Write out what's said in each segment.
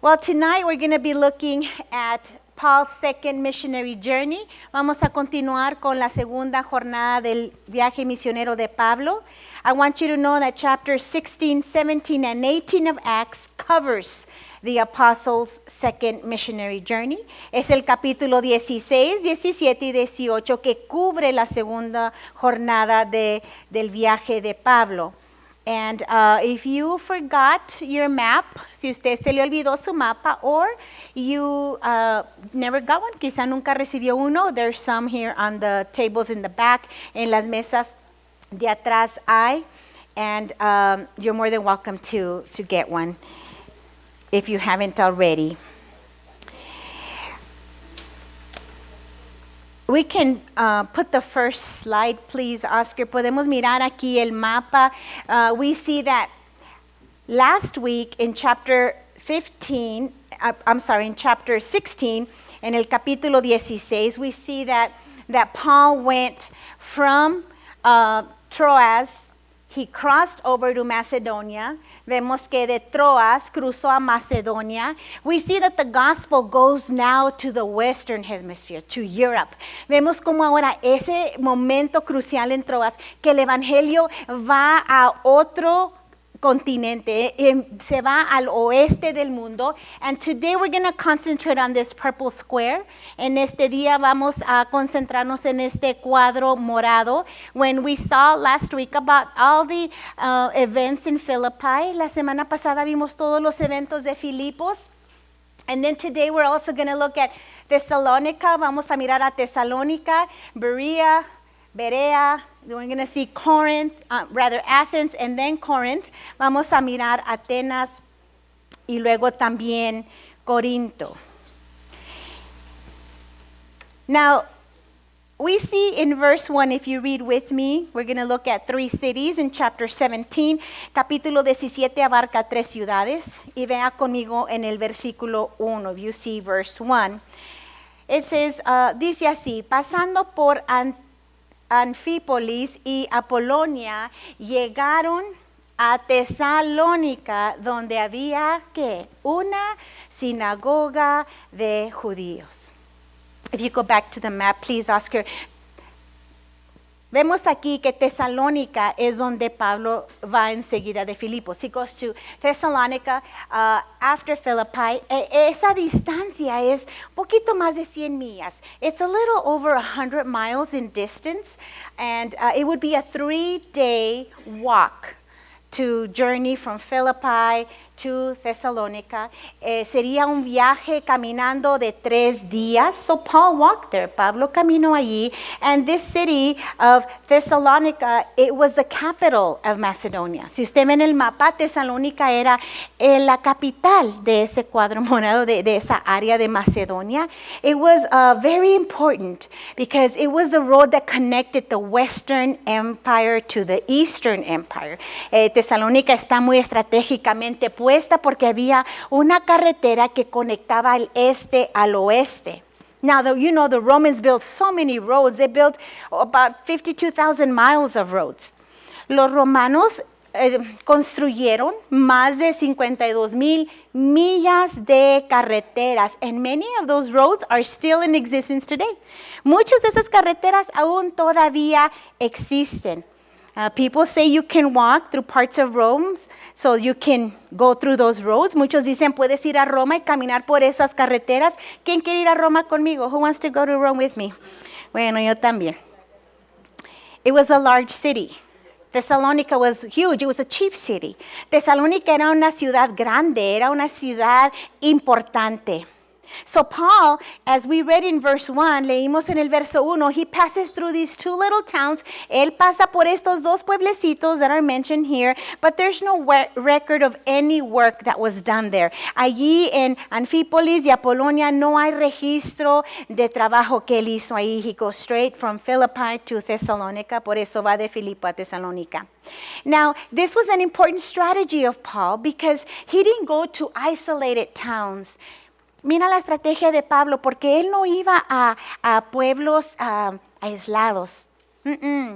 Well, tonight we're going to be looking at Paul's second missionary journey. Vamos a continuar con la segunda jornada del viaje misionero de Pablo. I want you to know that chapters 16, 17, and 18 of Acts covers the apostles' second missionary journey. Es el capítulo 16, 17 y 18 que cubre la segunda jornada del viaje de Pablo. And if you forgot your map, si usted se le olvidó su mapa, or you never got one, quizá nunca recibió uno, there's some here on the tables in the back, en las mesas de atrás hay, and you're more than welcome to get one if you haven't already. We can put the first slide, please, Oscar. Podemos mirar aquí el mapa. We see that last week in chapter 16, en el capítulo 16, we see that Paul went from Troas, he crossed over to Macedonia. Vemos que de Troas cruzó a Macedonia. We see that the gospel goes now to the Western Hemisphere, to Europe. Vemos como ahora ese momento crucial en Troas, que el evangelio va a otro continente, se va al oeste del mundo. And today we're going to concentrate on this purple square. En este día vamos a concentrarnos en este cuadro morado. When we saw last week about all the events in Philippi, la semana pasada vimos todos los eventos de Filipos. And then today we're also going to look at Thessalonica. Vamos a mirar a Tesalónica, Berea. We're going to see Athens and then Corinth. Vamos a mirar Atenas y luego también Corinto. Now, we see in verse 1, if you read with me, we're going to look at 3 cities in chapter 17. Capítulo 17 abarca 3 ciudades. Y vea conmigo en el versículo 1, if you see verse 1. It says, dice así, pasando por Anfípolis y Apolonia, llegaron a Tesalónica, donde había ¿qué? Una sinagoga de judíos. If you go back to the map, please, Oscar. Vemos aquí que Tesalónica es donde Pablo va enseguida de Filipos. He goes to Thessalonica after Philippi. Esa distancia es un poquito más de 100 millas. It's a little over 100 miles in distance, and it would be a 3-day walk to journey from Philippi to Thessalonica. Sería un viaje caminando de 3 días. So Paul walked there. Pablo caminó allí. And this city of Thessalonica, it was the capital of Macedonia. Si usted ve en el mapa, Tesalónica era la capital de ese cuadro morado, de esa área de Macedonia. It was very important because it was the road that connected the Western Empire to the Eastern Empire. Tesalónica está muy estratégicamente puesta porque había una carretera que conectaba el este al oeste. Now, the Romans built so many roads. They built about 52,000 miles of roads. Los romanos construyeron más de 52,000 millas de carreteras, and many of those roads are still in existence today. Muchas de esas carreteras aún todavía existen. People say you can walk through parts of Rome, so you can go through those roads. Muchos dicen puedes ir a Roma y caminar por esas carreteras. ¿Quién quiere ir a Roma conmigo? Who wants to go to Rome with me? Bueno, yo también. It was a large city. Thessalonica was huge. It was a chief city. Tesalónica era una ciudad grande, era una ciudad importante. So Paul, as we read in verse 1, leímos en el verso 1, he passes through these 2 little towns. Él pasa por estos 2 pueblecitos that are mentioned here, but there's no record of any work that was done there. Allí en Anfípolis y Apolonia no hay registro de trabajo que él hizo ahí. He goes straight from Philippi to Thessalonica, por eso va de Filipo a Tesalónica. Now, this was an important strategy of Paul because he didn't go to isolated towns. Mira la estrategia de Pablo, porque él no iba a pueblos aislados.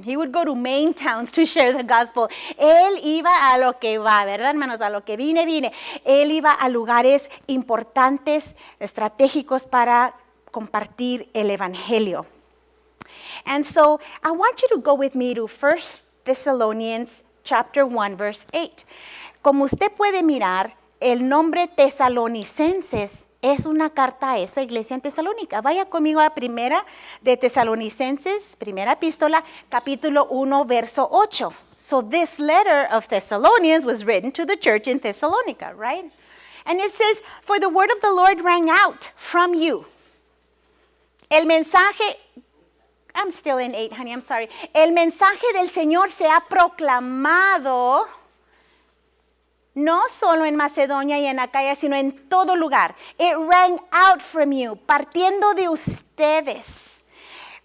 He would go to main towns to share the gospel. Él iba a lo que va, ¿verdad, hermanos? A lo que vine. Él iba a lugares importantes, estratégicos para compartir el evangelio. And so I want you to go with me to 1 Thessalonians chapter 1, verse 8. Como usted puede mirar, el nombre Tesalonicenses es una carta a esa iglesia en Tesalónica. Vaya conmigo a primera de Tesalonicenses, primera epístola, capítulo 1, verso 8. So this letter of Thessalonians was written to the church in Thessalonica, right? And it says, for the word of the Lord rang out from you. El mensaje, I'm still in 8, honey, I'm sorry. El mensaje del Señor se ha proclamado no solo en Macedonia y en Acaya, sino en todo lugar. It rang out from you, partiendo de ustedes.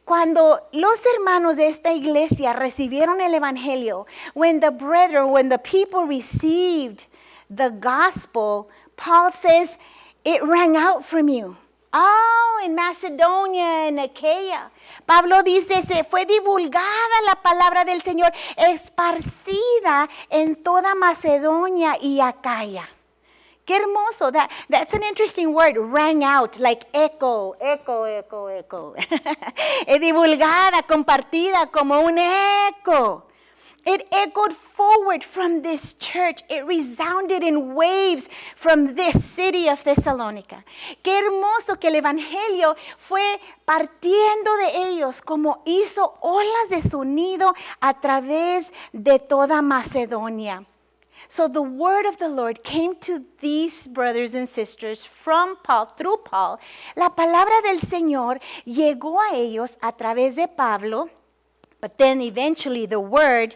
Cuando los hermanos de esta iglesia recibieron el evangelio, when the people received the gospel, Paul says, it rang out from you. Oh, en Macedonia, en Acaya. Pablo dice, se fue divulgada la palabra del Señor, esparcida en toda Macedonia y Acaya. Qué hermoso. That's an interesting word, rang out, like echo. Divulgada, compartida como un eco. It echoed forward from this church. It resounded in waves from this city of Thessalonica. Qué hermoso que el evangelio fue partiendo de ellos como hizo olas de sonido a través de toda Macedonia. So the word of the Lord came to these brothers and sisters from Paul, through Paul. La palabra del Señor llegó a ellos a través de Pablo, but then eventually the word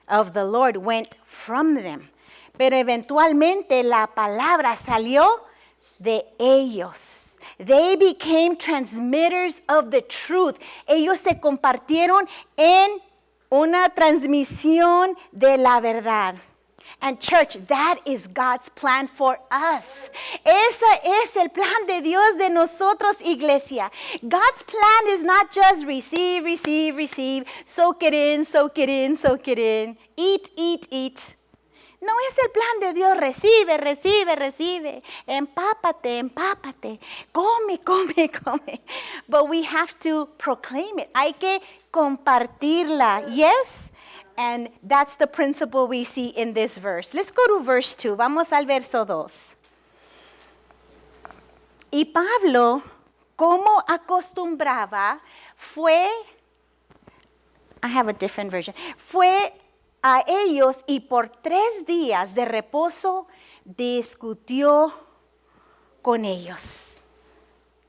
of the Lord went from them. Pero eventualmente la palabra salió de ellos. They became transmitters of the truth. Ellos se compartieron en una transmisión de la verdad. And church, that is God's plan for us. Ese es el plan de Dios de nosotros, iglesia. God's plan is not just receive, soak it in, eat. No es el plan de Dios, recibe, empápate, come. But we have to proclaim it. Hay que compartirla, yes? And that's the principle we see in this verse. Let's go to verse 2. Vamos al verso 2. Y Pablo, como acostumbraba, fue a ellos y por 3 días de reposo discutió con ellos.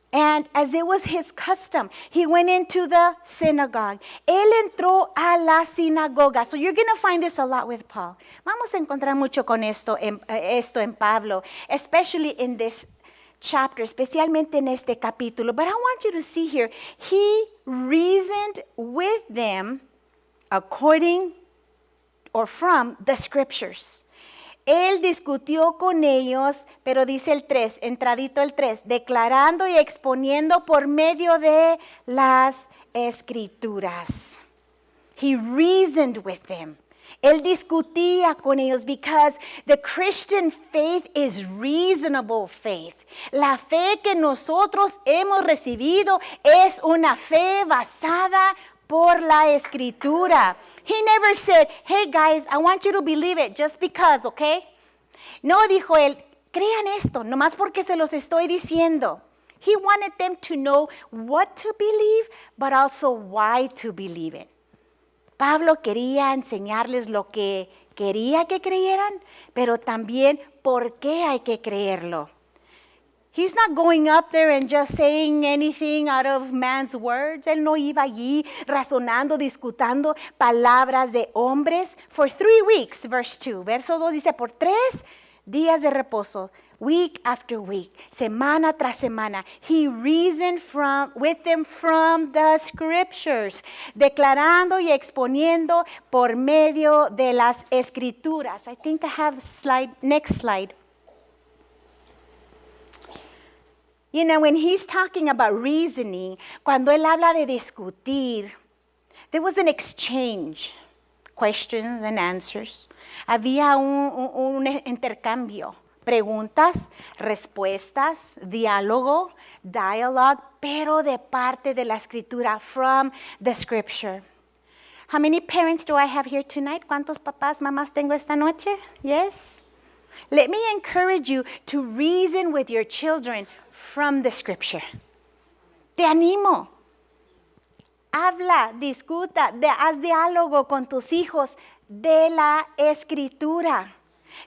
And as it was his custom, he went into the synagogue. Él entró a la sinagoga. So you're going to find this a lot with Paul. Vamos a encontrar mucho con esto en Pablo, especially in this chapter, especialmente en este capítulo. But I want you to see here, he reasoned with them according or from the scriptures. Él discutió con ellos, pero dice el 3, entradito el 3, declarando y exponiendo por medio de las escrituras. He reasoned with them. Él discutía con ellos because the Christian faith is reasonable faith. La fe que nosotros hemos recibido es una fe basada por la escritura. He never said, hey guys, I want you to believe it just because, okay? No, dijo él, crean esto, nomás porque se los estoy diciendo. He wanted them to know what to believe, but also why to believe it. Pablo quería enseñarles lo que quería que creyeran, pero también por qué hay que creerlo. He's not going up there and just saying anything out of man's words. Él no iba allí razonando, discutiendo palabras de hombres. For 3 weeks, verse 2. Verso 2 dice, por 3 días de reposo, week after week, semana tras semana, he reasoned with them from the scriptures, declarando y exponiendo por medio de las escrituras. I think I have the slide, next slide. You know, when he's talking about reasoning, cuando él habla de discutir, There was an exchange, questions and answers. Había un intercambio, preguntas, respuestas, diálogo, dialogue, pero de parte de la escritura, from the scripture. How many parents do I have here tonight? ¿Cuántos papás, mamás tengo esta noche? Yes? Let me encourage you to reason with your children from the scripture. Te animo. Habla, discuta, haz diálogo con tus hijos de la escritura.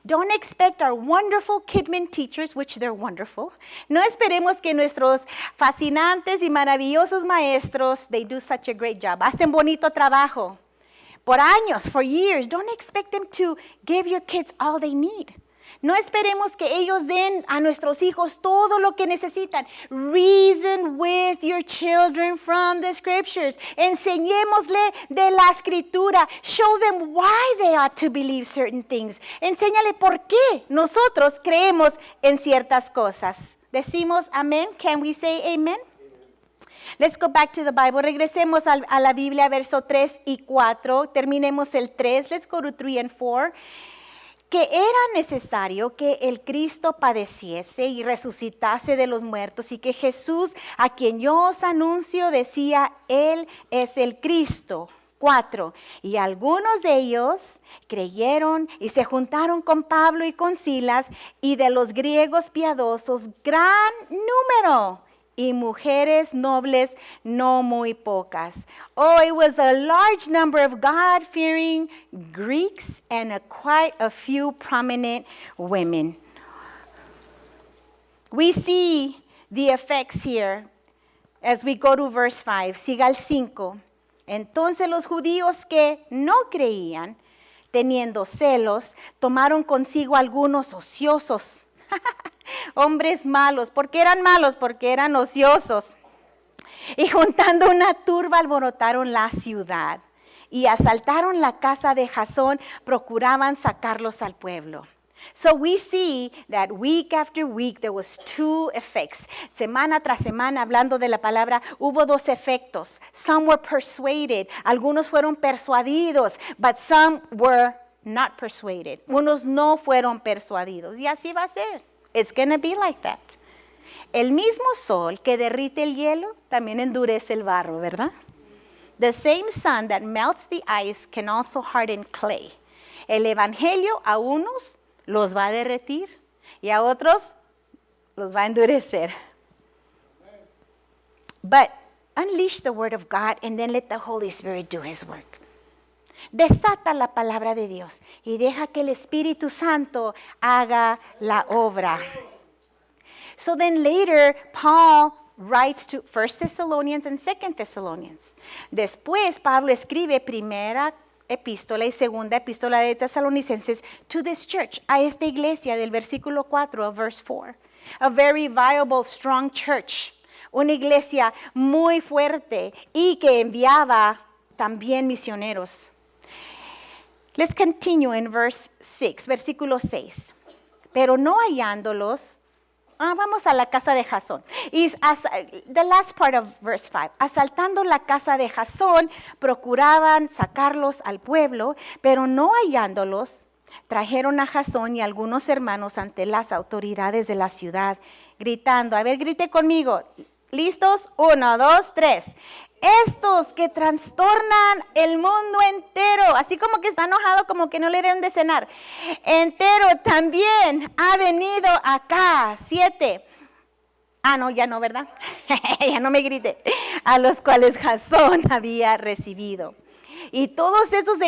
Don't expect our wonderful Kidmin teachers, which they're wonderful. No esperemos que nuestros fascinantes y maravillosos maestros, they do such a great job. Hacen bonito trabajo. Por años, for years. Don't expect them to give your kids all they need. No esperemos que ellos den a nuestros hijos todo lo que necesitan. Reason with your children from the scriptures. Enseñémosle de la escritura. Show them why they ought to believe certain things. Enséñale por qué nosotros creemos en ciertas cosas. Decimos amén. Can we say amen? Let's go back to the Bible. Regresemos a la Biblia, verso 3 y 4. Terminemos el 3. Let's go to 3 and 4. Que era necesario que el Cristo padeciese y resucitase de los muertos, y que Jesús, a quien yo os anuncio, decía, Él es el Cristo. 4. Y algunos de ellos creyeron y se juntaron con Pablo y con Silas, y de los griegos piadosos gran número, y mujeres nobles no muy pocas. Oh, it was a large number of God-fearing Greeks and quite a few prominent women. We see the effects here as we go to verse 5. Siga el 5. Entonces los judíos que no creían, teniendo celos, tomaron consigo algunos ociosos. Hombres malos. ¿Por qué eran malos? Porque eran ociosos. Y juntando una turba alborotaron la ciudad y asaltaron la casa de Jasón, procuraban sacarlos al pueblo. So we see that week after week there was two effects. Semana tras semana, hablando de la palabra, hubo dos efectos. Some were persuaded, algunos fueron persuadidos, but some were not persuaded. Unos no fueron persuadidos. Y así va a ser. It's going to be like that. El mismo sol que derrite el hielo también endurece el barro, ¿verdad? The same sun that melts the ice can also harden clay. El evangelio a unos los va a derretir y a otros los va a endurecer. But unleash the word of God and then let the Holy Spirit do his work. Desata la palabra de Dios y deja que el Espíritu Santo haga la obra. So then later, Paul writes to 1 Thessalonians and 2 Thessalonians. Después, Pablo escribe primera epístola y segunda epístola de Tesalonicenses to this church, a esta iglesia del versículo 4 of verse 4. A very viable, strong church. Una iglesia muy fuerte y que enviaba también misioneros. Let's continue in verse 6, versículo 6. Pero no hallándolos, vamos a la casa de Jasón. The last part of verse 5. Asaltando la casa de Jasón, procuraban sacarlos al pueblo, pero no hallándolos, trajeron a Jasón y algunos hermanos ante las autoridades de la ciudad, gritando, a ver, grite conmigo. ¿Listos? 1, 2, 3. Estos que trastornan el mundo entero, así como que está enojado, como que no le deben de cenar, entero también ha venido acá. 7. No, ya no, ¿verdad? Ya no me grite. A los cuales Jasón había recibido. Y todos estos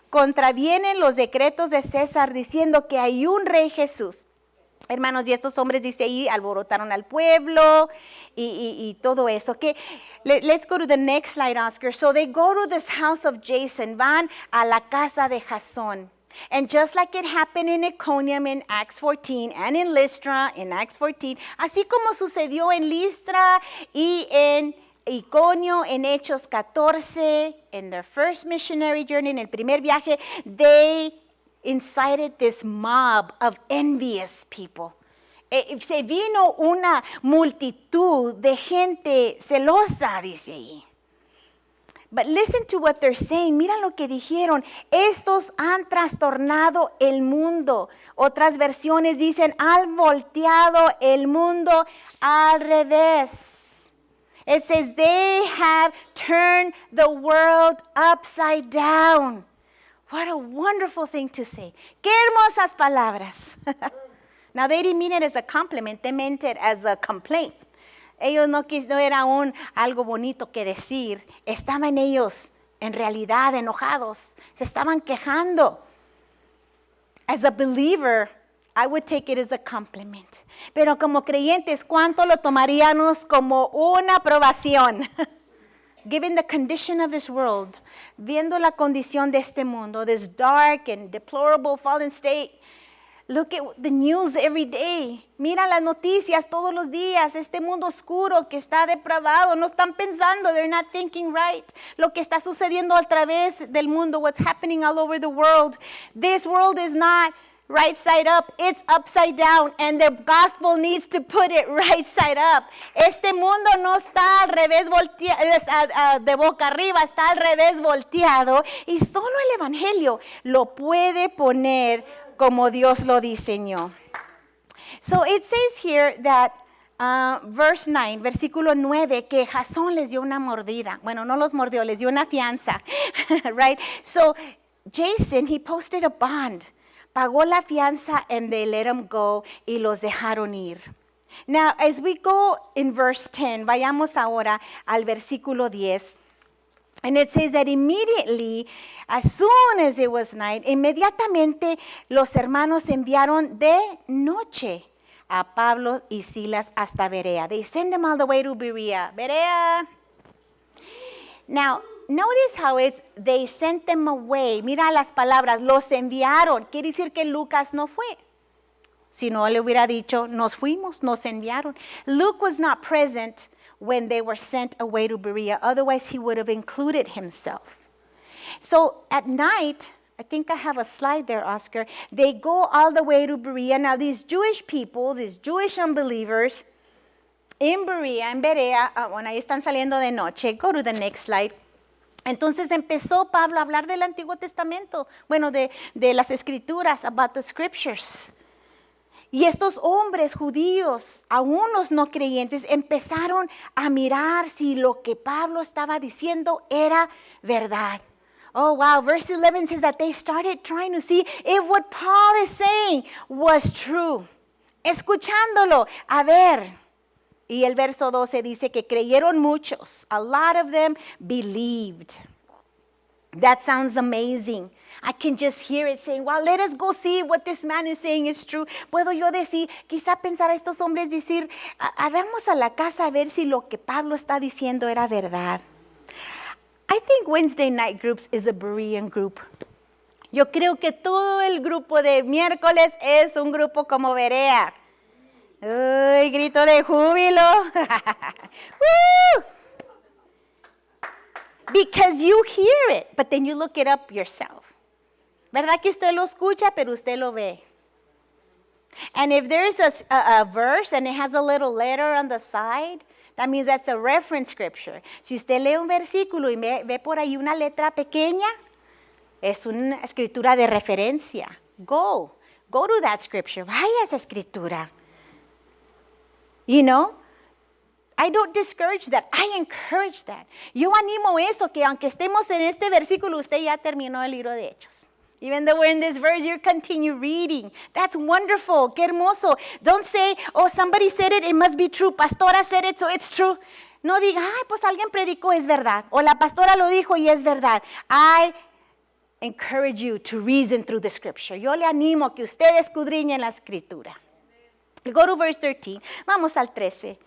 contravienen los decretos de César, diciendo que hay un rey Jesús. Hermanos, y estos hombres, dice ahí, alborotaron al pueblo y todo eso. Okay, let's go to the next slide, Oscar. So they go to this house of Jason, van a la casa de Jasón. And just like it happened in Iconium in Acts 14 and in Lystra in Acts 14, así como sucedió en Listra y en Iconio en Hechos 14, in their first missionary journey, en el primer viaje, they incited this mob of envious people. Se vino una multitud de gente celosa, dice ahí. But listen to what they're saying. Mira lo que dijeron. Estos han trastornado el mundo. Otras versiones dicen, han volteado el mundo al revés. It says, they have turned the world upside down. What a wonderful thing to say. Qué hermosas palabras. Now, they didn't mean it as a compliment. They meant it as a complaint. Ellos no era algo bonito que decir. Estaban ellos en realidad enojados. Se estaban quejando. As a believer, I would take it as a compliment. Pero como creyentes, ¿cuánto lo tomaríamos como una aprobación? Given the condition of this world, viendo la condición de este mundo, this dark and deplorable fallen state. Look at the news every day. Mira las noticias todos los días. Este mundo oscuro que está depravado. No están pensando. They're not thinking right. Lo que está sucediendo a través del mundo. What's happening all over the world. This world is not right side up. It's upside down. And the gospel needs to put it right side up. Este mundo no está al revés volteado, de boca arriba. Está al revés volteado. Y solo el evangelio lo puede poner como Dios lo diseñó. So it says here that verse 9, versículo 9, que Jasón les dio una mordida. Bueno, no los mordió, les dio una fianza. Right? So Jason, he posted a bond. Pagó la fianza and they let him go y los dejaron ir. Now, as we go in verse 10, vayamos ahora al versículo 10. And it says that immediately, as soon as it was night, inmediatamente los hermanos enviaron de noche a Pablo y Silas hasta Berea. They send them all the way to Berea. Berea. Now, notice how it's, they sent them away. Mira las palabras, los enviaron. Quiere decir que Lucas no fue. Si no le hubiera dicho, nos fuimos, nos enviaron. Luke was not present when they were sent away to Berea. Otherwise, he would have included himself. So at night, I think I have a slide there, Oscar. They go all the way to Berea. Now, these Jewish people, these Jewish unbelievers, in Berea, bueno, ahí están saliendo de noche. Go to the next slide. Entonces empezó Pablo a hablar del Antiguo Testamento, bueno, de las Escrituras, about the Scriptures. Y estos hombres judíos, aún los no creyentes, empezaron a mirar si lo que Pablo estaba diciendo era verdad. Oh, wow. Verse 11 says that they started trying to see if what Paul is saying was true. Escuchándolo, a ver. Y el verso 12 dice que creyeron muchos. A lot of them believed. That sounds amazing. I can just hear it saying, well, let us go see what this man is saying is true. Puedo yo decir, quizá pensar a estos hombres decir, vamos a la casa a ver si lo que Pablo está diciendo era verdad. I think Wednesday night groups is a Berean group. Yo creo que todo el grupo de miércoles es un grupo como Berea. Uy, grito de júbilo. Because you hear it, but then you look it up yourself. ¿Verdad que usted lo escucha, pero usted lo ve? And if there's a verse and it has a little letter on the side, that means that's a reference scripture. Si usted lee un versículo y ve por ahí una letra pequeña, es una escritura de referencia. Go to that scripture. Vaya a esa escritura. You know? I don't discourage that. I encourage that. Yo animo eso, que aunque estemos en este versículo, usted ya terminó el libro de Hechos. Even though we're in this verse, you continue reading. That's wonderful. Qué hermoso. Don't say, oh, somebody said it must be true. Pastora said it, so it's true. No diga, ay, pues alguien predicó, es verdad. O la pastora lo dijo y es verdad. I encourage you to reason through the scripture. Yo le animo que usted escudriñe la escritura. Go to verse 13. Vamos al 13.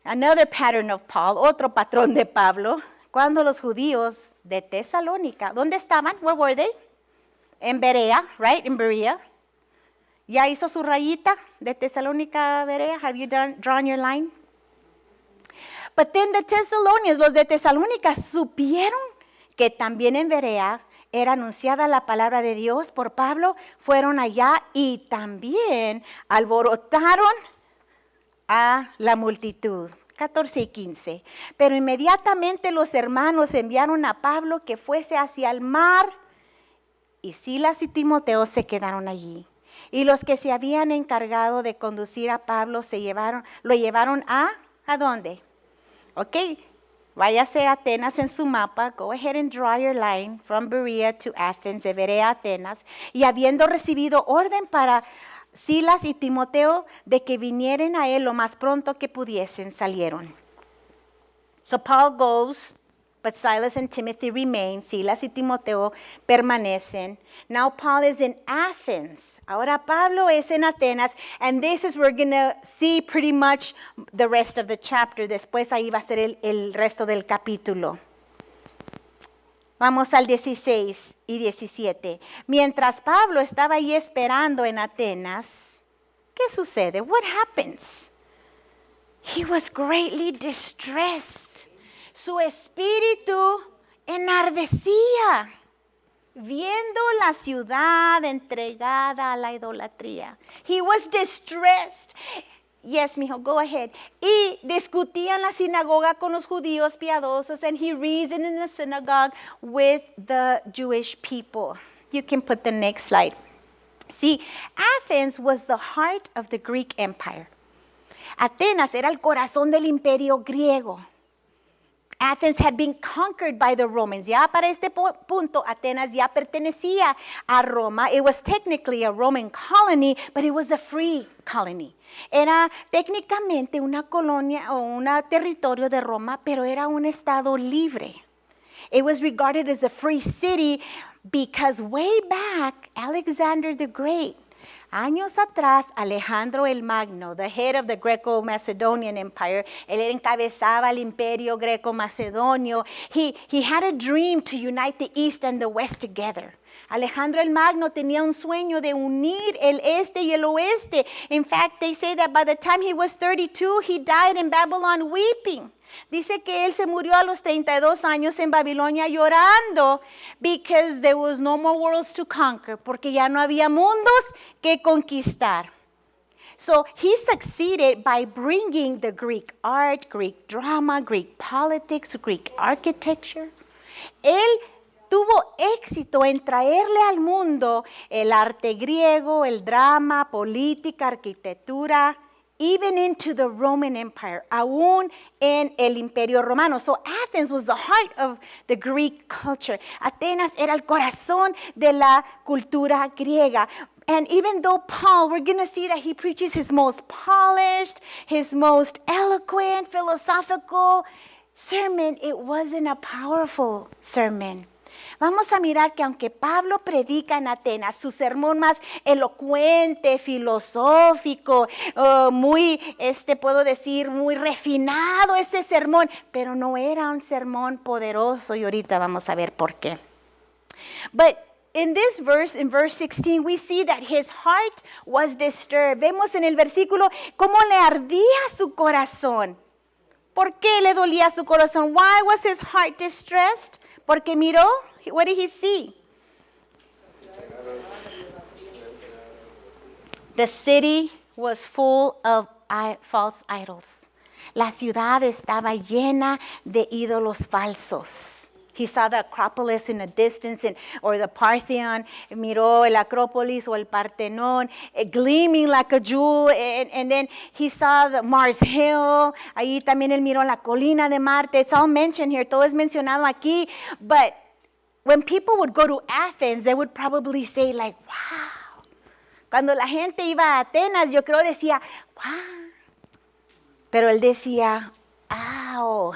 Another pattern of Paul, otro patrón de Pablo. Cuando los judíos de Tesalónica, ¿dónde estaban? Where were they? En Berea, right? In Berea. ¿Ya hizo su rayita de Tesalónica a Berea? Have you drawn your line? But then the Thessalonians, los de Tesalónica, supieron que también en Berea era anunciada la palabra de Dios por Pablo, fueron allá y también alborotaron a la multitud. 14 y 15. Pero inmediatamente los hermanos enviaron a Pablo que fuese hacia el mar, y Silas y Timoteo se quedaron allí. Y los que se habían encargado de conducir a Pablo lo llevaron ¿a dónde? Ok, váyase a Atenas en su mapa. Go ahead and draw your line from Berea to Athens, de Berea a Atenas. Y habiendo recibido orden para Silas y Timoteo de que vinieren a él lo más pronto que pudiesen, salieron. So Paul goes, but Silas and Timothy remain. Silas y Timoteo permanecen. Now Paul is in Athens. Ahora Pablo es en Atenas. And this is we're going to see pretty much the rest of the chapter. Después ahí va a ser el resto del capítulo. Vamos al 16 y 17. Mientras Pablo estaba ahí esperando en Atenas, ¿qué sucede? What happens? He was greatly distressed. Su espíritu enardecía, viendo la ciudad entregada a la idolatría. He was distressed. Yes, mijo, go ahead. Y discutía en la sinagoga con los judíos piadosos, and he reasoned in the synagogue with the Jewish people. You can put the next slide. See, Athens was the heart of the Greek Empire. Atenas era el corazón del imperio griego. Athens had been conquered by the Romans. Ya para este punto, Atenas ya pertenecía a Roma. It was technically a Roman colony, but it was a free colony. Era técnicamente una colonia o un territorio de Roma, pero era un estado libre. It was regarded as a free city because way back, Alexander the Great, años atrás, Alejandro el Magno, the head of the Greco-Macedonian Empire, él encabezaba el imperio greco-macedonio. He had a dream to unite the East and the West together. Alejandro el Magno tenía un sueño de unir el este y el oeste. In fact, they say that by the time he was 32, he died in Babylon weeping. Dice que él se murió a los 32 años en Babilonia llorando because there was no more worlds to conquer, porque ya no había mundos que conquistar. So he succeeded by bringing the Greek art, Greek drama, Greek politics, Greek architecture. Él tuvo éxito en traerle al mundo el arte griego, el drama, política, arquitectura, even into the Roman Empire, aún en el Imperio Romano. So Athens was the heart of the Greek culture. Atenas era el corazón de la cultura griega. And even though Paul, we're going to see that he preaches his most polished, his most eloquent, philosophical sermon, it wasn't a powerful sermon. Vamos a mirar que aunque Pablo predica en Atenas, su sermón más elocuente, filosófico, muy, puedo decir, muy refinado ese sermón, pero no era un sermón poderoso y ahorita vamos a ver por qué. But in this verse, in verse 16, we see that his heart was disturbed. Vemos en el versículo cómo le ardía su corazón. ¿Por qué le dolía su corazón? Why was his heart distressed? Porque miró, what did he see? The city was full of false idols. La ciudad estaba llena de ídolos falsos. He saw the Acropolis in the distance, or the Parthenon. Miró el Acrópolis o el Partenón, gleaming like a jewel. And then he saw the Mars Hill. Ahí también él miró la colina de Marte. It's all mentioned here. Todo es mencionado aquí. But when people would go to Athens, they would probably say like, wow. Cuando la gente iba a Atenas, yo creo decía, wow. Pero él decía, ow.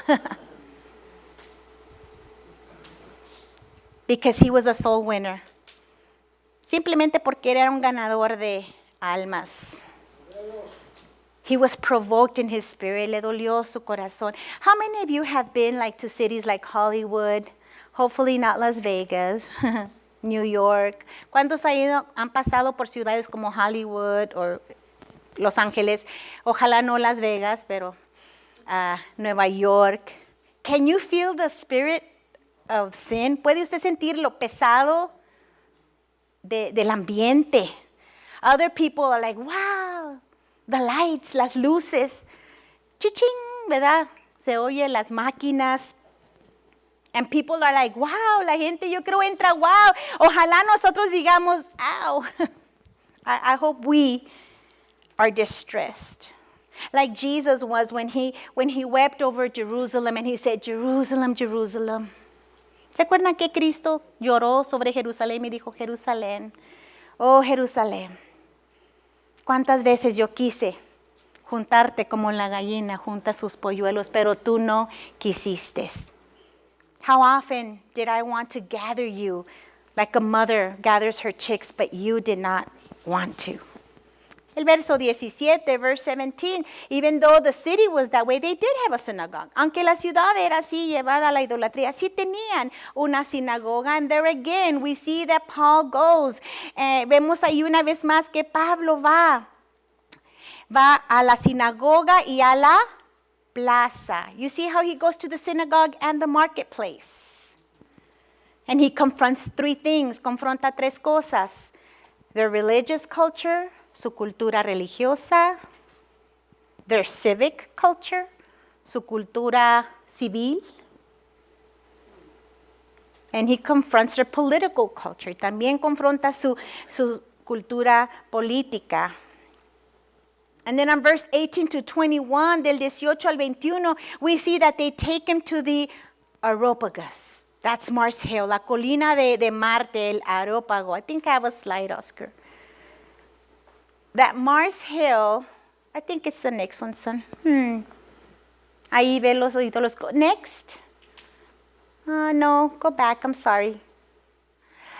Because he was a soul winner. Simplemente porque era un ganador de almas. He was provoked in his spirit. Le dolió su corazón. How many of you have been like to cities like Hollywood? Hopefully not Las Vegas. New York. ¿Cuántos han pasado por ciudades como Hollywood o Los Ángeles? Ojalá no Las Vegas, pero Nueva York. Can you feel the spirit of sin. ¿Puede usted sentir lo pesado del ambiente? Other people are like, wow, the lights, las luces. Chiching, ¿verdad? Se oye las máquinas. And people are like, wow, la gente yo creo entra, wow. Ojalá nosotros digamos, ow. I hope we are distressed. Like Jesus was when he wept over Jerusalem and he said, Jerusalem, Jerusalem. ¿Se acuerdan que Cristo lloró sobre Jerusalén y dijo, Jerusalén, oh Jerusalén, cuántas veces yo quise juntarte como la gallina junta sus polluelos, pero tú no quisiste. How often did I want to gather you like a mother gathers her chicks, but you did not want to. El verso 17, verse 17, even though the city was that way, they did have a synagogue. Aunque la ciudad era así llevada a la idolatría, sí tenían una sinagoga. And there again, we see that Paul goes. Vemos ahí una vez más que Pablo va a la sinagoga y a la plaza. You see how he goes to the synagogue and the marketplace. And he confronts three things, confronta tres cosas. Their religious culture, su cultura religiosa, their civic culture, su cultura civil, and he confronts their political culture. También confronta su cultura política. And then on verse 18 to 21, del 18 al 21, we see that they take him to the Areopagus. That's Mars Hill, la colina de Marte, el Areópago. I think I have a slide, Oscar. That Mars Hill, I think it's the next one, son. Ahí ve los ídolos. Next. No, go back, I'm sorry.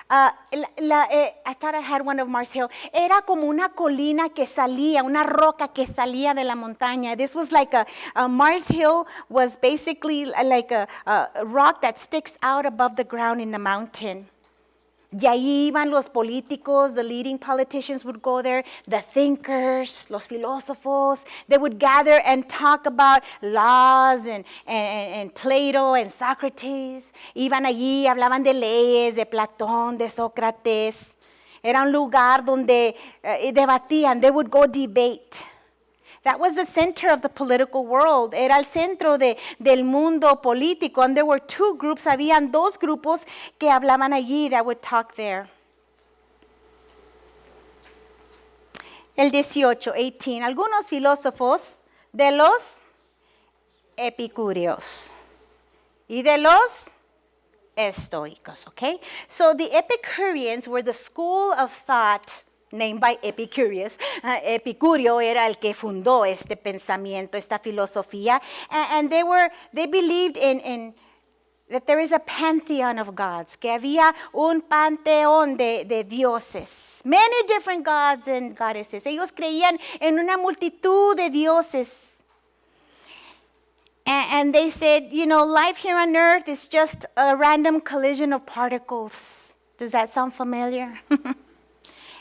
I thought I had one of Mars Hill. Era como una colina que salía, una roca que salía de la montaña. This was like a Mars Hill was basically like a rock that sticks out above the ground in the mountain. Y ahí iban los políticos, the leading politicians would go there, the thinkers, los filósofos, they would gather and talk about laws and Plato and Socrates. Iban allí, hablaban de leyes, de Platón, de Sócrates. Era un lugar donde debatían, they would go debate. That was the center of the political world. Era el centro del mundo político. And there were two groups. Habían dos grupos que hablaban allí that would talk there. El 18. Algunos filósofos de los epicúreos y de los estoicos. Okay? So the Epicureans were the school of thought named by Epicurus. Epicurio era el que fundó este pensamiento, esta filosofía. And they believed in that there is a pantheon of gods, que había un panteón de dioses. Many different gods and goddesses. Ellos creían en una multitud de dioses. And they said, you know, life here on earth is just a random collision of particles. Does that sound familiar?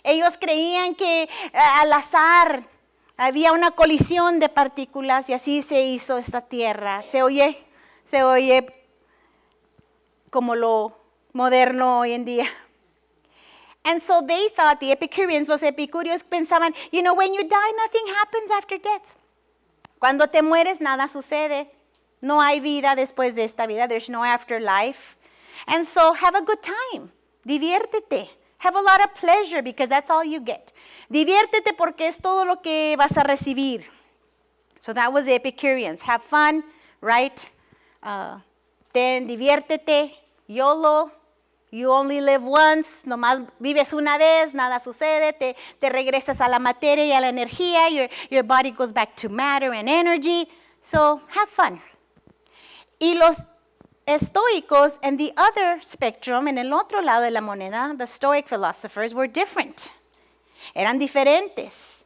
Ellos creían que al azar había una colisión de partículas y así se hizo esta tierra. Se oye como lo moderno hoy en día. And so they thought, the Epicureans, los epicúreos pensaban, you know, when you die, nothing happens after death. Cuando te mueres, nada sucede. No hay vida después de esta vida. There's no afterlife. And so have a good time. Diviértete. Have a lot of pleasure because that's all you get. Diviértete porque es todo lo que vas a recibir. So that was the Epicureans. Have fun, right? Then diviértete, YOLO. You only live once. Nomás vives una vez, nada sucede. Te regresas a la materia y a la energía. Your body goes back to matter and energy. So have fun. Y los estoicos and the other spectrum, en el otro lado de la moneda, the Stoic philosophers were different. Eran diferentes.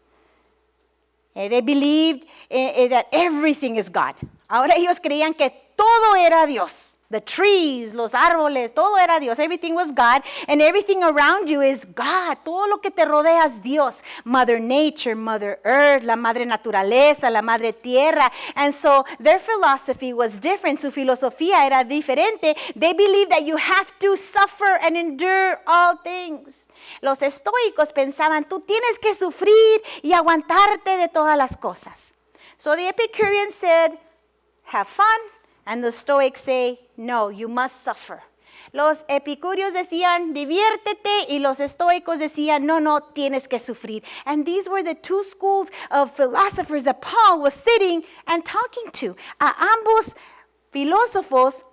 They believed that everything is God. Ahora ellos creían que todo era Dios. The trees, los árboles, todo era Dios. Everything was God, and everything around you is God. Todo lo que te rodea es Dios. Mother Nature, Mother Earth, la madre naturaleza, la madre tierra. And so their philosophy was different. Su filosofía era diferente. They believed that you have to suffer and endure all things. Los estoicos pensaban, tú tienes que sufrir y aguantarte de todas las cosas. So the Epicureans said, have fun. And the Stoics say, no, you must suffer. Los epicúreos decían, diviértete, y los estoicos decían, no, tienes que sufrir. And these were the two schools of philosophers that Paul was sitting and talking to. A ambos filósofos,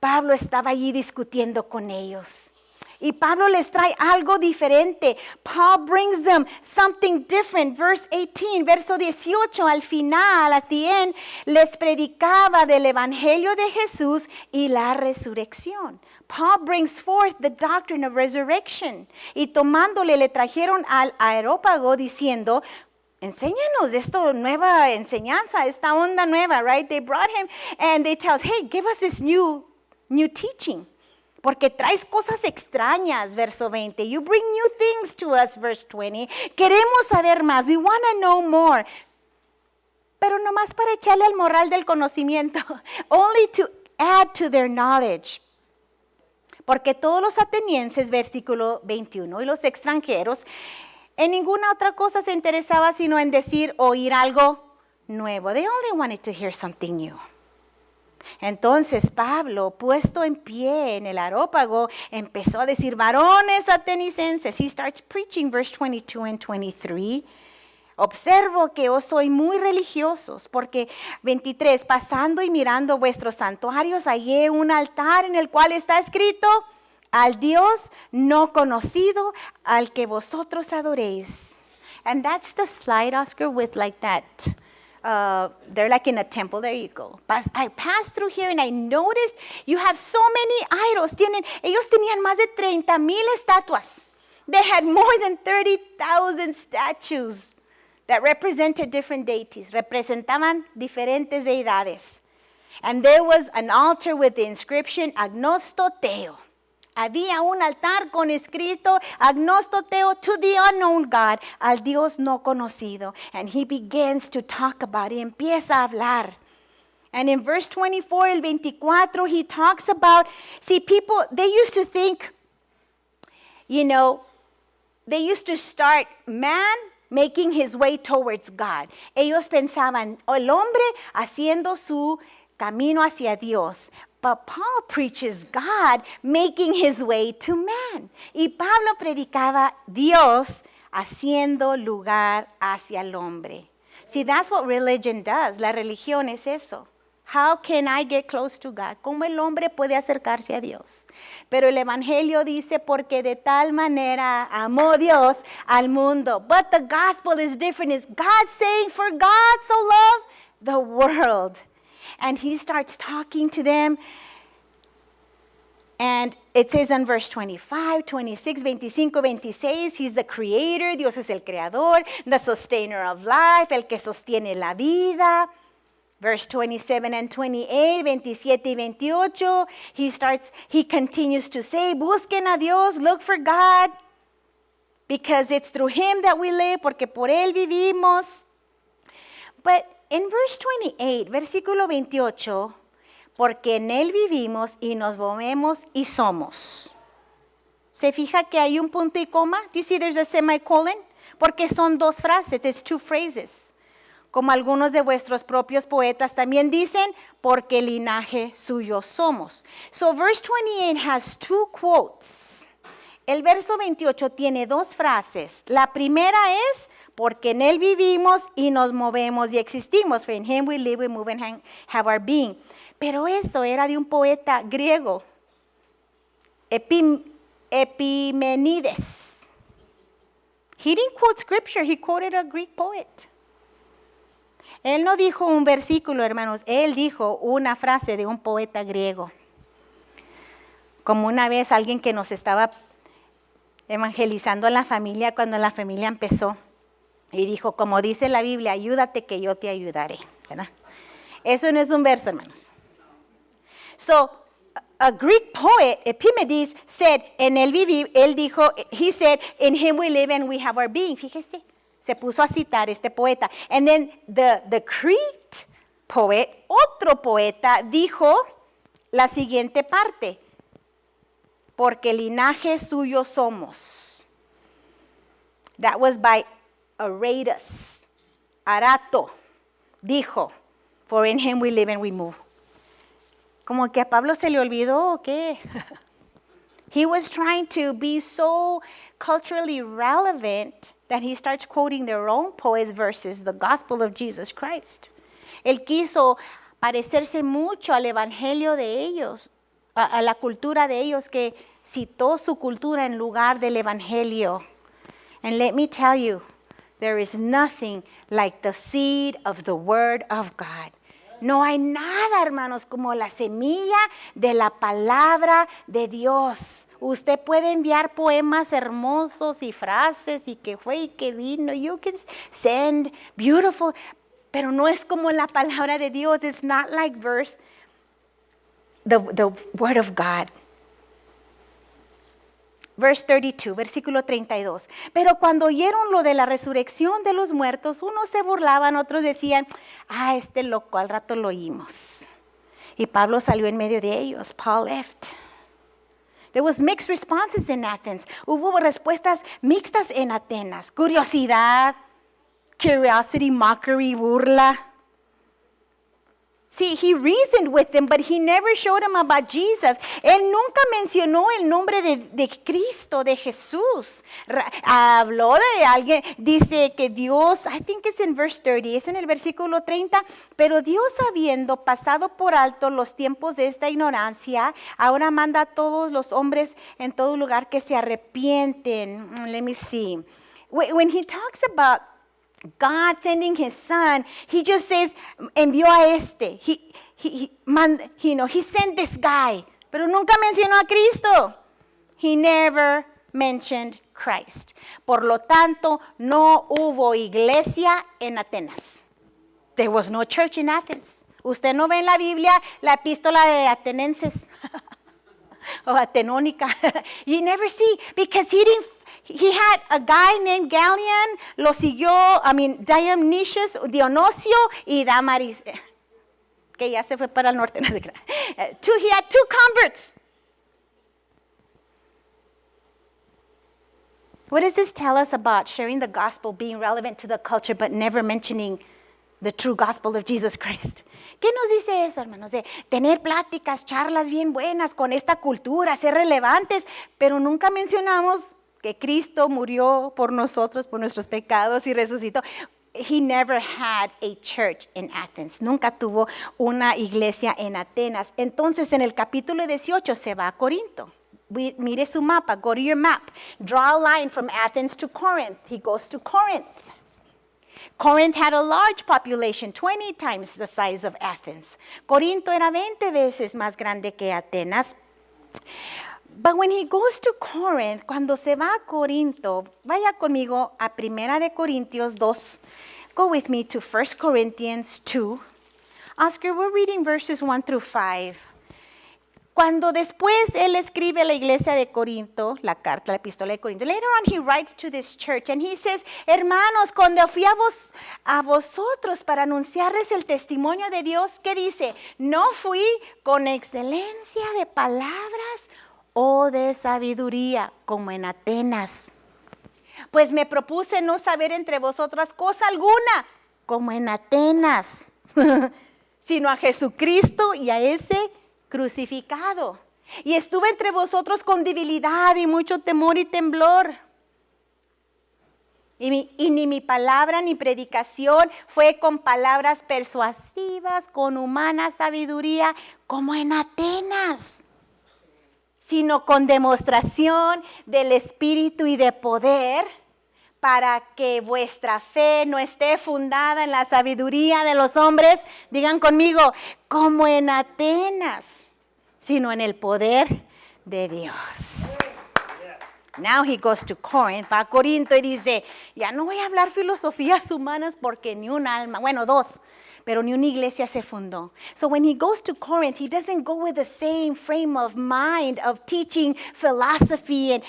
Pablo estaba allí discutiendo con ellos. Y Pablo les trae algo diferente. Paul brings them something different. Verse 18, verso 18, al final, at the end, les predicaba del evangelio de Jesús y la resurrección. Paul brings forth the doctrine of resurrection. Y tomándole, le trajeron al Areópago diciendo, enséñanos esto, nueva enseñanza, esta onda nueva, right? They brought him and they tell us, hey, give us this new teaching. Porque traes cosas extrañas, verso 20. You bring new things to us, verse 20. Queremos saber más. We want to know more. Pero nomás para echarle al morral del conocimiento. Only to add to their knowledge. Porque todos los atenienses, versículo 21, y los extranjeros, en ninguna otra cosa se interesaba sino en decir, oír algo nuevo. They only wanted to hear something new. Entonces Pablo, puesto en pie en el Areópago, empezó a decir, varones atenicenses. He starts preaching, verse 22 and 23. Observo que os soy muy religiosos, porque 23, pasando y mirando vuestros santuarios, hallé un altar en el cual está escrito, al Dios no conocido, al que vosotros adoréis. And that's the slide, Oscar, with like that. They're like in a temple. There you go. I passed through here and I noticed you have so many idols. Ellos tenían más de 30,000 estatuas. They had more than 30,000 statues that represented different deities. Representaban diferentes deidades. And there was an altar with the inscription Agnosto Teo. Había un altar con escrito agnostoteo, to the unknown God, al Dios no conocido. And he begins to talk about it, empieza a hablar. And in verse 24, el 24, he talks about, see, people, they used to think, they used to start man making his way towards God. Ellos pensaban, el hombre haciendo su camino hacia Dios. But Paul preaches God making his way to man. Y Pablo predicaba Dios haciendo lugar hacia el hombre. See, that's what religion does. La religión es eso. How can I get close to God? ¿Cómo el hombre puede acercarse a Dios? Pero el evangelio dice, porque de tal manera amó Dios al mundo. But the gospel is different. It's God saying, for God so loved the world. And he starts talking to them. And it says in verse 25, 26, 25, 26, he's the creator, Dios es el creador, the sustainer of life, el que sostiene la vida. Verse 27 and 28, 27 y 28, he continues to say, busquen a Dios, look for God, because it's through him that we live, porque por él vivimos. But in verse 28, versículo 28, porque en él vivimos y nos movemos y somos. ¿Se fija que hay un punto y coma? Do you see there's a semicolon? Porque son dos frases, it's two phrases. Como algunos de vuestros propios poetas también dicen, porque linaje suyo somos. So verse 28 has two quotes. El verso 28 tiene dos frases. La primera es, porque en él vivimos y nos movemos y existimos. For in him we live, we move and have our being. Pero eso era de un poeta griego, Epimenides. He didn't quote scripture, he quoted a Greek poet. Él no dijo un versículo, hermanos, él dijo una frase de un poeta griego. Como una vez alguien que nos estaba evangelizando a la familia cuando la familia empezó. Y dijo, como dice la Biblia, ayúdate que yo te ayudaré. ¿Verdad? Eso no es un verso, hermanos. So, a Greek poet, Epimenides, said, en él viví, él dijo, he said, in him we live and we have our being. Fíjese, se puso a citar este poeta. And then the Crete poet, otro poeta, dijo la siguiente parte, porque linaje suyo somos. That was by Aratus. Arato dijo, for in him we live and we move. Como que a Pablo se le olvidó, ¿o qué? He was trying to be so culturally relevant that he starts quoting their own poets versus the gospel of Jesus Christ. Él quiso parecerse mucho al evangelio de ellos, a la cultura de ellos, que citó su cultura en lugar del evangelio. And let me tell you, there is nothing like the seed of the word of God. No hay nada, hermanos, como la semilla de la palabra de Dios. Usted puede enviar poemas hermosos y frases y que fue y que vino. You can send beautiful, pero no es como la palabra de Dios. It's not like the word of God. Verse 32, versículo 32. Pero cuando oyeron lo de la resurrección de los muertos, unos se burlaban, otros decían, este loco, al rato lo oímos. Y Pablo salió en medio de ellos. Paul left. There was mixed responses in Athens. Hubo respuestas mixtas en Atenas. Curiosidad, curiosity, mockery, burla. See, he reasoned with them, but he never showed them about Jesus. Él nunca mencionó el nombre de Cristo, de Jesús. Habló de alguien, dice que Dios, I think it's in verse 30, es en el versículo 30, pero Dios habiendo pasado por alto los tiempos de esta ignorancia, ahora manda a todos los hombres en todo lugar que se arrepienten. Let me see. When he talks about God sending his son, he just says, envió a este. He sent this guy. Pero nunca mencionó a Cristo. He never mentioned Christ. Por lo tanto, no hubo iglesia en Atenas. There was no church in Athens. Usted no ve en la Biblia la epístola de Atenenses o Atenónica. You never see, because he had a guy named Galion, lo siguió, Dionysius, Dionisio y Damaris, que ya se fue para el norte. No sé qué. He had two converts. What does this tell us about sharing the gospel, being relevant to the culture, but never mentioning the true gospel of Jesus Christ? ¿Qué nos dice eso, hermanos? De tener pláticas, charlas bien buenas con esta cultura, ser relevantes, pero nunca mencionamos que Cristo murió por nosotros, por nuestros pecados y resucitó. He never had a church in Athens. Nunca tuvo una iglesia en Atenas. Entonces, en el capítulo 18 se va a Corinto. Mire su mapa. Go to your map. Draw a line from Athens to Corinth. He goes to Corinth. Corinth had a large population, 20 times the size of Athens. Corinto era 20 veces más grande que Atenas. But when he goes to Corinth, cuando se va a Corinto, vaya conmigo a 1 de Corintios 2. Go with me to 1 Corinthians 2. Oscar, we're reading verses 1 through 5. Cuando después él escribe a la iglesia de Corinto, la carta, la epístola de Corinto, later on he writes to this church and he says, hermanos, cuando fui a vosotros para anunciarles el testimonio de Dios, ¿qué dice? No fui con excelencia de palabras o de sabiduría, como en Atenas. Pues me propuse no saber entre vosotras cosa alguna, como en Atenas, sino a Jesucristo y a ese crucificado. Y estuve entre vosotros con debilidad y mucho temor y temblor. Y ni mi palabra ni predicación fue con palabras persuasivas, con humana sabiduría, como en Atenas, sino con demostración del Espíritu y de poder, para que vuestra fe no esté fundada en la sabiduría de los hombres, digan conmigo, como en Atenas, sino en el poder de Dios. Now he goes to Corinth, va a Corinto y dice, ya no voy a hablar filosofías humanas porque ni un alma, bueno, dos, pero ni una iglesia se fundó. So when he goes to Corinth, he doesn't go with the same frame of mind of teaching philosophy. And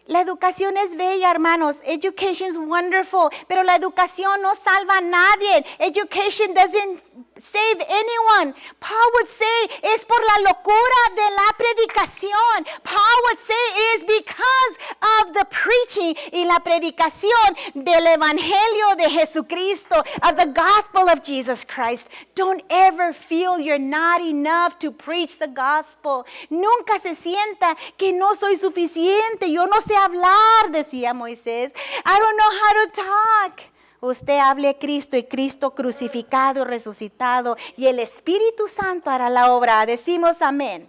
la educación es bella, hermanos. Education is wonderful, pero la educación no salva a nadie. Education doesn't save anyone. Paul would say, es por la locura de la predicación. Paul would say it is because of the preaching y la predicación del evangelio de Jesucristo, of the gospel of Jesus Christ. Don't ever feel you're not enough to preach the gospel. Nunca se sienta que no soy suficiente. Yo no sé hablar, decía Moisés. I don't know how to talk. Usted hable a Cristo y Cristo crucificado, resucitado, y el Espíritu Santo hará la obra. Decimos amén.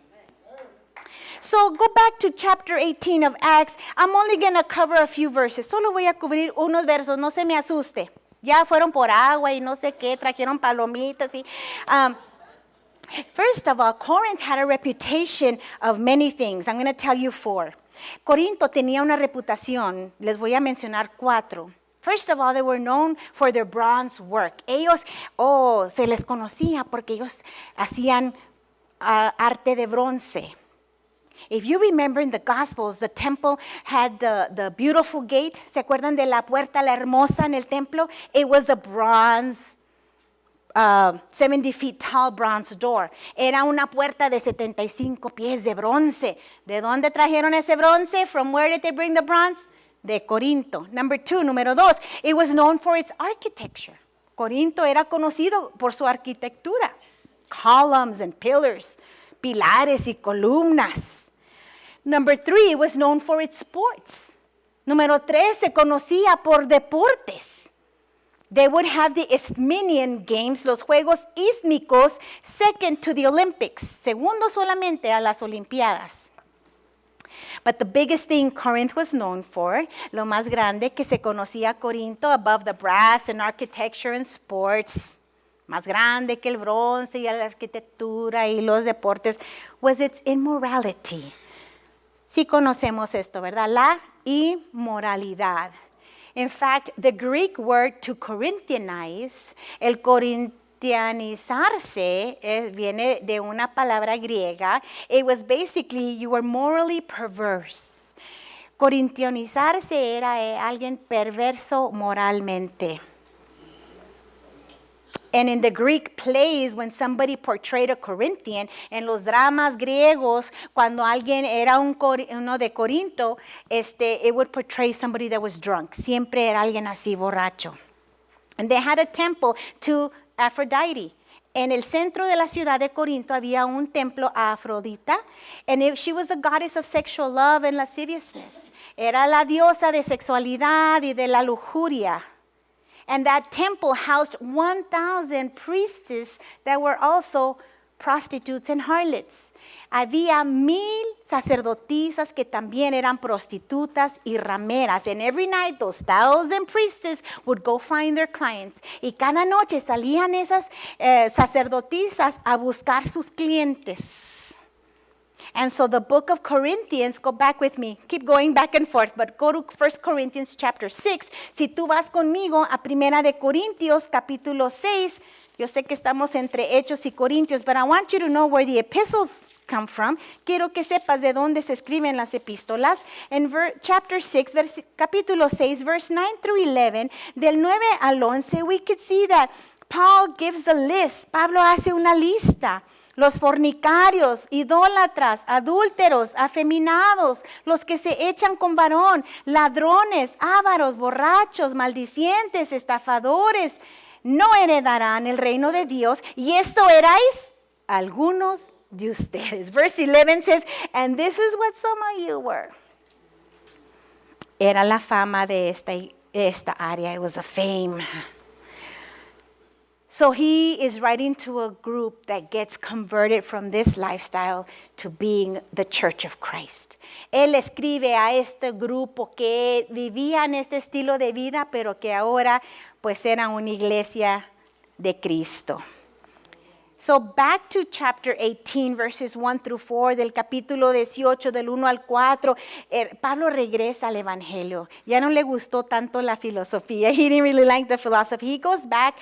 So go back to chapter 18 of Acts. I'm only going to cover a few verses. Solo voy a cubrir unos versos, no se me asuste. Ya fueron por agua y no sé qué, trajeron palomitas y... First of all, Corinth had a reputation of many things. I'm going to tell you 4. Corinto tenía una reputación, les voy a mencionar 4. First of all, they were known for their bronze work. Ellos, se les conocía porque ellos hacían arte de bronce. If you remember in the Gospels, the temple had the beautiful gate. ¿Se acuerdan de la puerta, la hermosa en el templo? It was a bronze, 70 feet tall bronze door. Era una puerta de 75 pies de bronce. ¿De dónde trajeron ese bronce? From where did they bring the bronze? De Corinto. Número 2, it was known for its architecture. Corinto era conocido por su arquitectura. Columns and pillars, pilares y columnas. Number 3, it was known for its sports. Número 3, se conocía por deportes. They would have the Isthmian Games, los Juegos Ístmicos, second to the Olympics, segundo solamente a las Olimpiadas. But the biggest thing Corinth was known for, lo más grande que se conocía Corinto, above the brass and architecture and sports, más grande que el bronce y la arquitectura y los deportes, was its immorality. Sí conocemos esto, ¿verdad? La inmoralidad. In fact, the Greek word to Corinthianize, el corintianizarse, viene de una palabra griega. It was basically, you were morally perverse. Corintianizarse era alguien perverso moralmente. And in the Greek plays, when somebody portrayed a Corinthian, en los dramas griegos, cuando alguien era uno de Corinto, it would portray somebody that was drunk. Siempre era alguien así borracho. And they had a temple to Aphrodite. En el centro de la ciudad de Corinto había un templo a Afrodita, and she was the goddess of sexual love and lasciviousness. Era la diosa de sexualidad y de la lujuria. And that temple housed 1,000 priestesses that were also prostitutes and harlots. Había 1,000 sacerdotisas que también eran prostitutas y rameras. And every night those 1,000 priestesses would go find their clients. Y cada noche salían esas sacerdotisas a buscar sus clientes. And so the book of Corinthians, go back with me, keep going back and forth, but go to 1 Corinthians chapter 6. Si tú vas conmigo a Primera de Corintios capítulo 6, yo sé que estamos entre Hechos y Corintios, but I want you to know where the epistles come from. Quiero que sepas de dónde se escriben las epístolas. En chapter 6, capítulo 6, verse 9 through 11, del 9 al 11, we could see that Paul gives a list. Pablo hace una lista. Los fornicarios, idólatras, adúlteros, afeminados, los que se echan con varón, ladrones, ávaros, borrachos, maldicientes, estafadores, no heredarán el reino de Dios. Y esto erais algunos de ustedes. Verse 11 says, and this is what some of you were. Era la fama de esta área. It was a fame. So he is writing to a group that gets converted from this lifestyle to being the Church of Christ. Él escribe a este grupo que vivían este estilo de vida, pero que ahora pues eran una iglesia de Cristo. So back to chapter 18, verses 1 through 4, del capítulo 18, del 1 al 4, Pablo regresa al Evangelio. Ya no le gustó tanto la filosofía. He didn't really like the philosophy. He goes back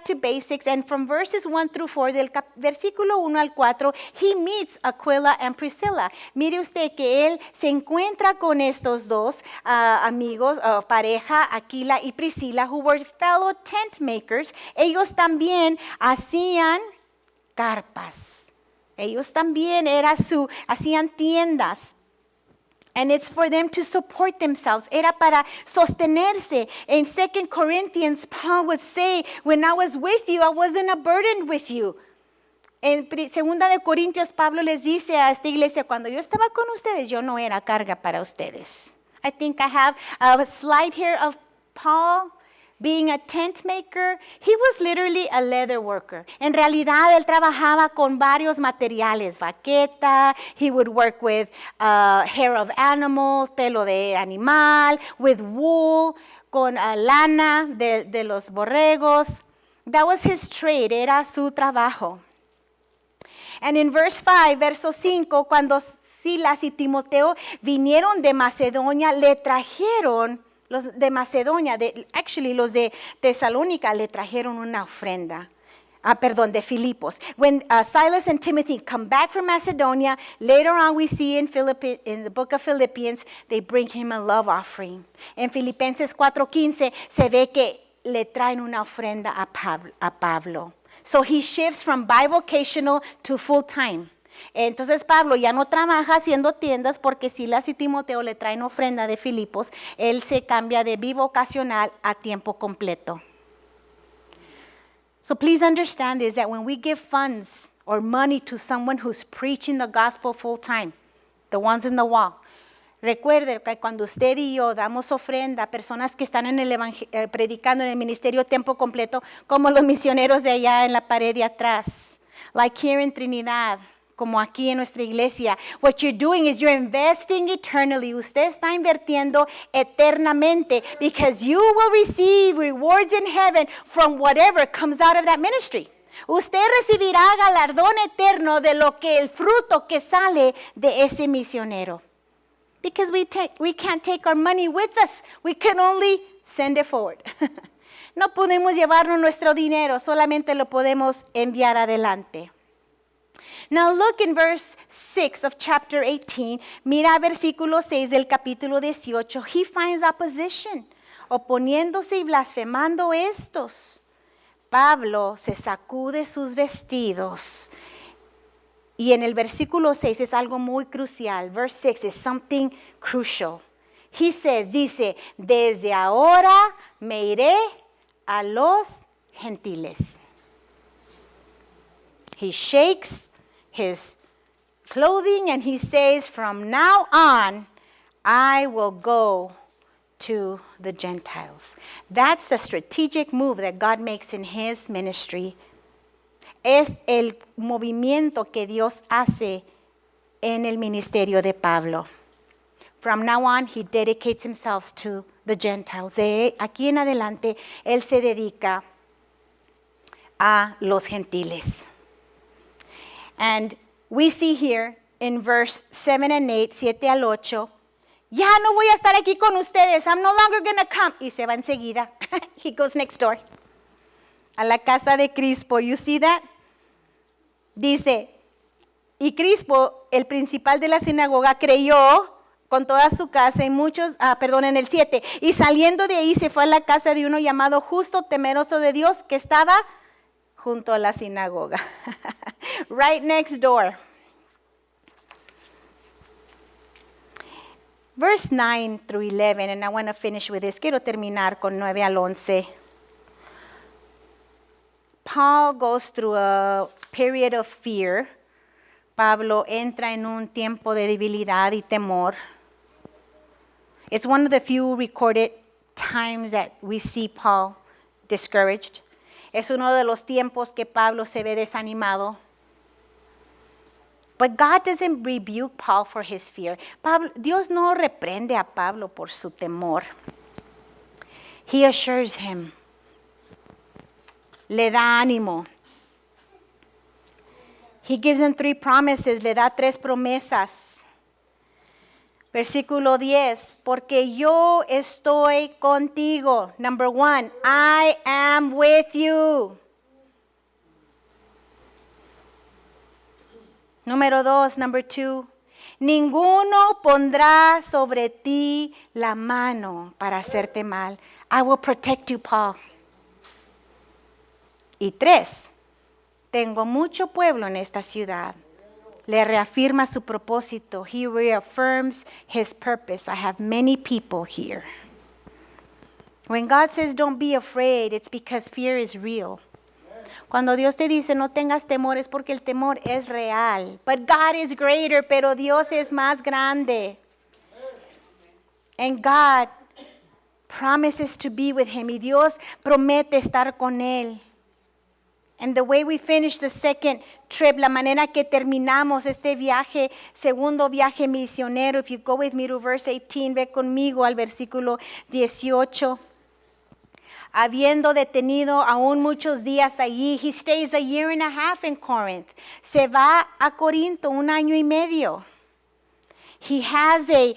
to basics. And from verses 1 through 4, del versículo 1 al 4, he meets Aquila and Priscilla. Mire usted que él se encuentra con estos dos amigos, pareja, Aquila y Priscila, who were fellow tent makers. Ellos también hacían carpas. Ellos también hacían tiendas. And it's for them to support themselves. Era para sostenerse. In 2 Corinthians, Paul would say, when I was with you, I wasn't a burden with you. En 2 de Corintios, Pablo les dice a esta iglesia, cuando yo estaba con ustedes, yo no era carga para ustedes. I think I have a slide here of Paul being a tent maker. He was literally a leather worker. En realidad, él trabajaba con varios materiales, vaqueta. He would work with hair of animals, pelo de animal, with wool, con lana de los borregos. That was his trade, era su trabajo. And in verse 5, verso 5, cuando Silas y Timoteo vinieron de Macedonia, le trajeron, los de Macedonia, los de Tesalónica le trajeron una ofrenda. De Filipos. When Silas and Timothy come back from Macedonia, later on we see in the book of Philippians, they bring him a love offering. En Filipenses 4:15 se ve que le traen una ofrenda a Pablo. So he shifts from bivocational to full-time. Entonces Pablo ya no trabaja haciendo tiendas porque Silas y Timoteo le traen ofrenda de Filipos. Él se cambia de bivocacional a tiempo completo. So please understand is that when we give funds or money to someone who's preaching the gospel full-time, the ones in the wall, recuerde que cuando usted y yo damos ofrenda a personas que están en el predicando en el ministerio a tiempo completo, como los misioneros de allá en la pared de atrás, like here in Trinidad, como aquí en nuestra iglesia, what you're doing is you're investing eternally. Usted está invirtiendo eternamente because you will receive rewards in heaven from whatever comes out of that ministry. Usted recibirá galardón eterno de lo que el fruto que sale de ese misionero. Because we can't take our money with us. We can only send it forward. No podemos llevarnos nuestro dinero, solamente lo podemos enviar adelante. Now look in verse 6 of chapter 18. Mira versículo 6 del capítulo 18. He finds opposition, oponiéndose y blasfemando estos. Pablo se sacude sus vestidos. Y en el versículo 6 es algo muy crucial. Verse 6 is something crucial. He says, dice, desde ahora me iré a los gentiles. He shakes his clothing and he says, from now on, I will go to the Gentiles. That's a strategic move that God makes in his ministry. Es el movimiento que Dios hace en el ministerio de Pablo. From now on, he dedicates himself to the Gentiles. De aquí en adelante, él se dedica a los gentiles. And we see here in verse 7 and 8, 7 al 8, ya no voy a estar aquí con ustedes. I'm no longer going to come. Y se va enseguida. He goes next door. A la casa de Crispo. You see that? Dice, y Crispo, el principal de la sinagoga, creyó con toda su casa y muchos, en el 7, y saliendo de ahí se fue a la casa de uno llamado Justo, temeroso de Dios, que estaba junto a la sinagoga. Right next door. Verse 9 through 11, and I want to finish with this. Quiero terminar con 9 al 11. Paul goes through a period of fear. Pablo entra en un tiempo de debilidad y temor. It's one of the few recorded times that we see Paul discouraged. Es uno de los tiempos que Pablo se ve desanimado. But God doesn't rebuke Paul for his fear. Dios no reprende a Pablo por su temor. He assures him. Le da ánimo. He gives them 3 promises, le da 3 promesas. Versículo 10, porque yo estoy contigo. Number 1, I am with you. Número 2, number 2, ninguno pondrá sobre ti la mano para hacerte mal. I will protect you, Paul. Y 3, tengo mucho pueblo en esta ciudad. Le reafirma su propósito. He reaffirms his purpose. I have many people here. When God says don't be afraid, it's because fear is real. Cuando Dios te dice no tengas temor es porque el temor es real. But God is greater, pero Dios es más grande. And God promises to be with him. Y Dios promete estar con él. And the way we finish the second trip, la manera que terminamos este viaje, segundo viaje misionero, if you go with me to verse 18, ve conmigo al versículo 18. Habiendo detenido aún muchos días allí, he stays a year and a half in Corinth. Se va a Corinto 1 año y medio. He has a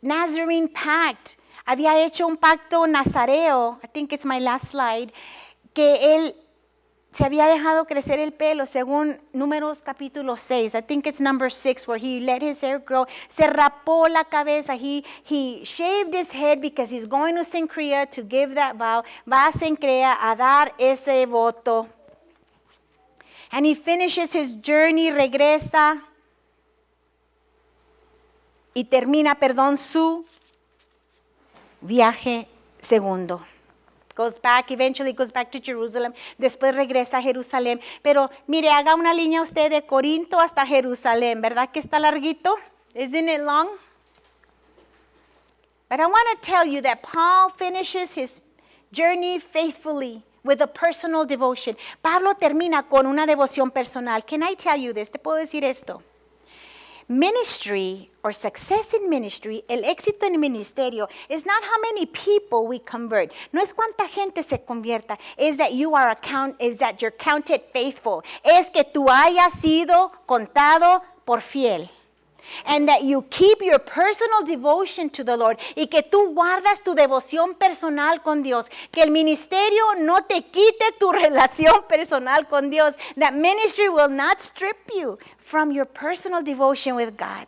Nazarene pact. Había hecho un pacto nazareo, I think it's my last slide, que él se había dejado crecer el pelo según Números capítulo 6. I think it's number 6 where he let his hair grow. Se rapó la cabeza. He shaved his head because he's going to Cencrea to give that vow. Va a Cencrea a dar ese voto. And he finishes his journey, regresa y termina, su viaje segundo. Eventually goes back to Jerusalem. Después regresa a Jerusalén. Pero mire, haga una línea usted de Corinto hasta Jerusalén. ¿Verdad que está larguito? Isn't it long? But I want to tell you that Paul finishes his journey faithfully with a personal devotion. Pablo termina con una devoción personal. Can I tell you this? ¿Te puedo decir esto? Ministry or success in ministry, el éxito en el ministerio, is not how many people we convert. No es cuánta gente se convierta. Is that you're counted faithful. Es que tú hayas sido contado por fiel. And that you keep your personal devotion to the Lord. Y que tú guardas tu devoción personal con Dios. Que el ministerio no te quite tu relación personal con Dios. That ministry will not strip you from your personal devotion with God.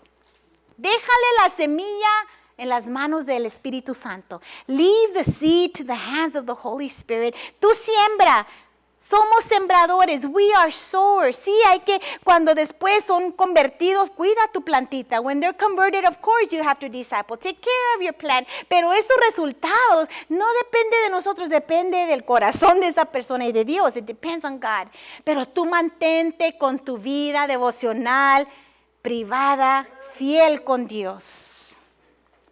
Déjale la semilla en las manos del Espíritu Santo. Leave the seed to the hands of the Holy Spirit. Tú siembra. Somos sembradores, we are sowers. Sí, hay que, cuando después son convertidos, cuida tu plantita. When they're converted, of course you have to disciple. Take care of your plant. Pero esos resultados no depende de nosotros, depende del corazón de esa persona y de Dios. It depends on God. Pero tú mantente con tu vida devocional, privada, fiel con Dios.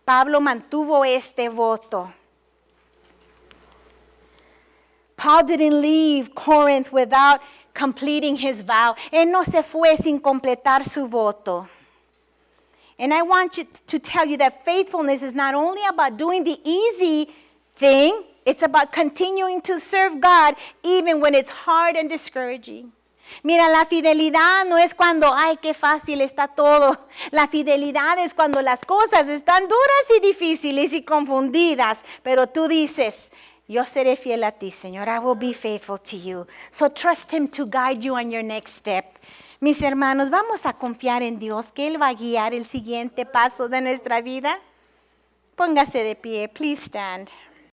Pablo mantuvo este voto. Paul didn't leave Corinth without completing his vow. Él no se fue sin completar su voto. And I want you to tell you that faithfulness is not only about doing the easy thing, it's about continuing to serve God even when it's hard and discouraging. Mira, la fidelidad no es cuando, ay, qué fácil está todo. La fidelidad es cuando las cosas están duras y difíciles y confundidas, pero tú dices, yo seré fiel a ti, Señor. I will be faithful to you. So trust him to guide you on your next step. Mis hermanos, vamos a confiar en Dios que Él va a guiar el siguiente paso de nuestra vida. Póngase de pie. Please stand.